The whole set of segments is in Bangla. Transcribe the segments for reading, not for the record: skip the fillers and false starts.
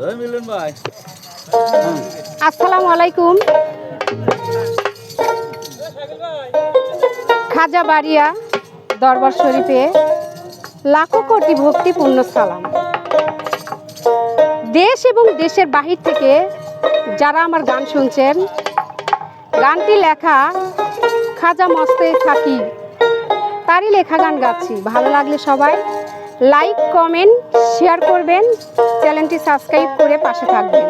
মিলন ভাই আসসালামু আলাইকুম। খাজা বাড়িয়া দরবার শরীফে লাখো কোটি ভক্তিপূর্ণ সালাম। দেশ এবং দেশের বাহির থেকে যারা আমার গান শুনছেন, গানটি লেখা খাজা মস্তে থাকি, তারই লেখা গান গাচ্ছি। ভালো লাগলে সবাই লাইক কমেন্ট শেয়ার করবেন, চ্যানেলটি সাবস্ক্রাইব করে পাশে থাকবেন।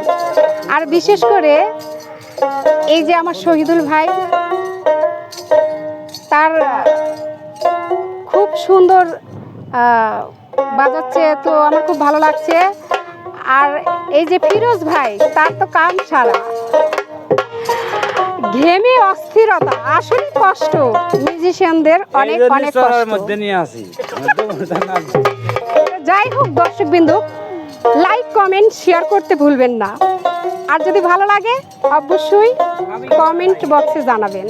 আর বিশেষ করে এই যে আমার শহীদুল ভাই, তার খুব সুন্দর বাজাচ্ছে, তো আমার খুব ভালো লাগছে। আর এই যে ফিরোজ ভাই, তার তো কাম ছাড়া, ঘেমে অস্থিরতা, আসলে কষ্ট মিউজিশিয়ানদের অনেক অনেক কষ্ট। যাই হোক দর্শকবৃন্দ, লাইক কমেন্ট শেয়ার করতে ভুলবেন না। আর যদি ভালো লাগে অবশ্যই কমেন্ট বক্সে জানাবেন।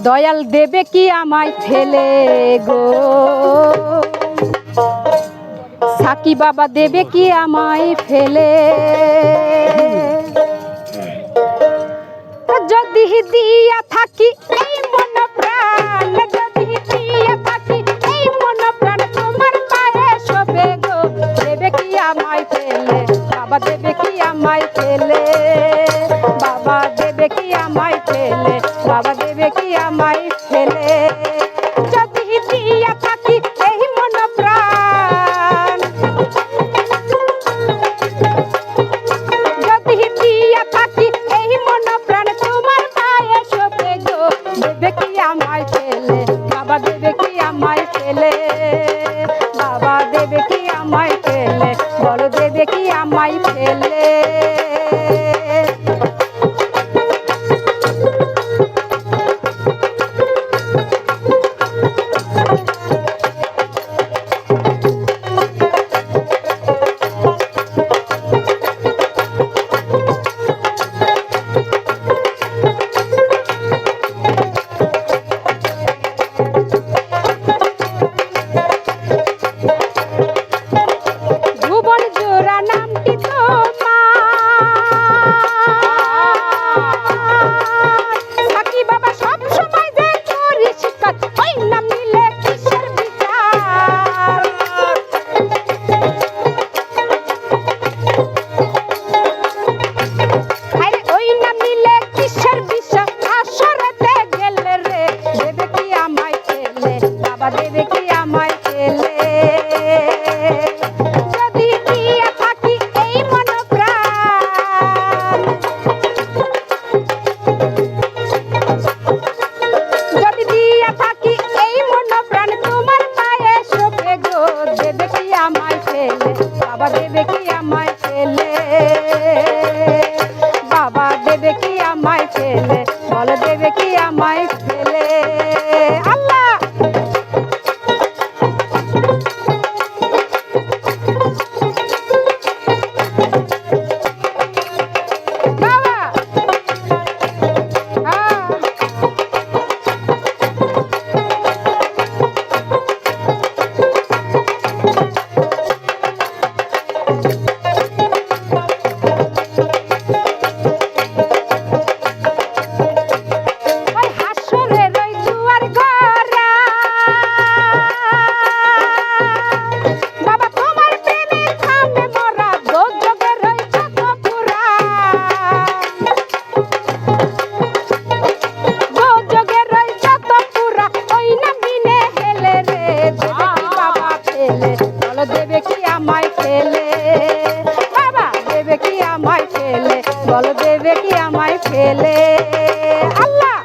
দয়াল দেবে কি আমায় ফেলে গো, সাকি বাবা দেবে কি আমায় ফেলে, যদি দিয়া থাকি এই মন প্রাণ, যদি দিয়া থাকি এই মন প্রাণ তোমার পায়ে শোবে গো, দেবে কি আমায় ফেলে, বাবা দেবে কি আমায় ফেলে, বাবা দেবে কি আমায় ফেলে, বাবা দেবে কি আমায় ফেলে, যদি দিয়া থাকি এই মন প্রাণ, যদি দিয়া থাকি এই মন প্রাণ তোমার পায়ে শোবে গো, দেবে কি আমায় ফেলে, বাবা দেবে কি আমায় ফেলে, বাবা দেবে কি আমায় ফেলে, বলো দেবে কি আমায় ফেলে। দেবে কি আমায় ফেলে, যদি দিয়া থাকি এই মন প্রাণ, যদি দিয়া থাকি এই মন প্রাণ তোমার পায়ে শোবে গো, দেবে কি আমায় ফেলে, বাবা দেবে কি আমায় ফেলে, বাবা দেবে কি আমায় ফেলে, বলো দেবে কি আমায় ফেলে। আল্লাহ দেবে কি আমায় ফেলে, বাবা দেবে কি আমায় ফেলে, বলো দেবে কি আমায় ফেলে। আল্লাহ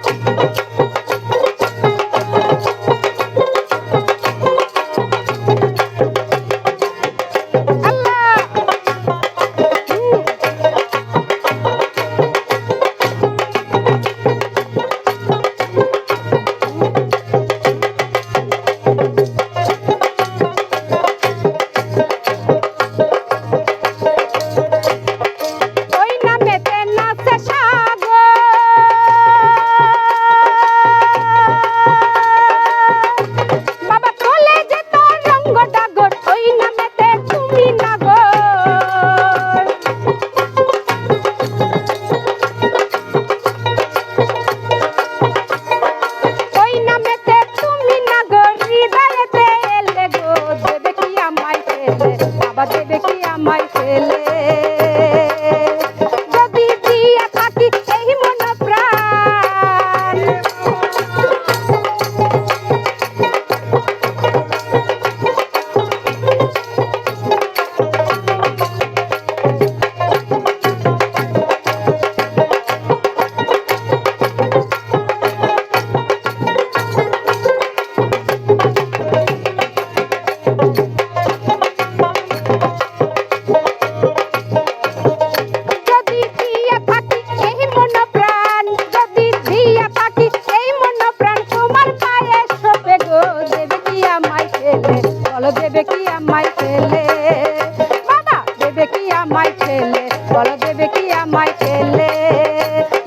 ওই নামেতে নাচে সাগর, ফেলে বলো দেবে কি আমায় ফেলে বাবা দেবে কি আমায় ফেলে বলো দেবে কি আমায় ফেলে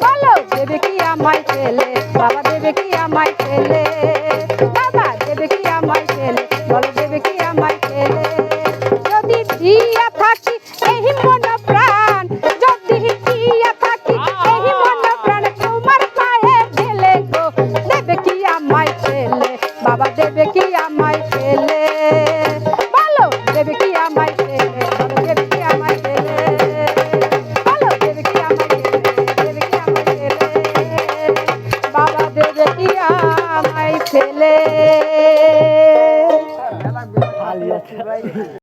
বলো দেবে কি আমায় ফেলে বাবা দেবে কি আমায়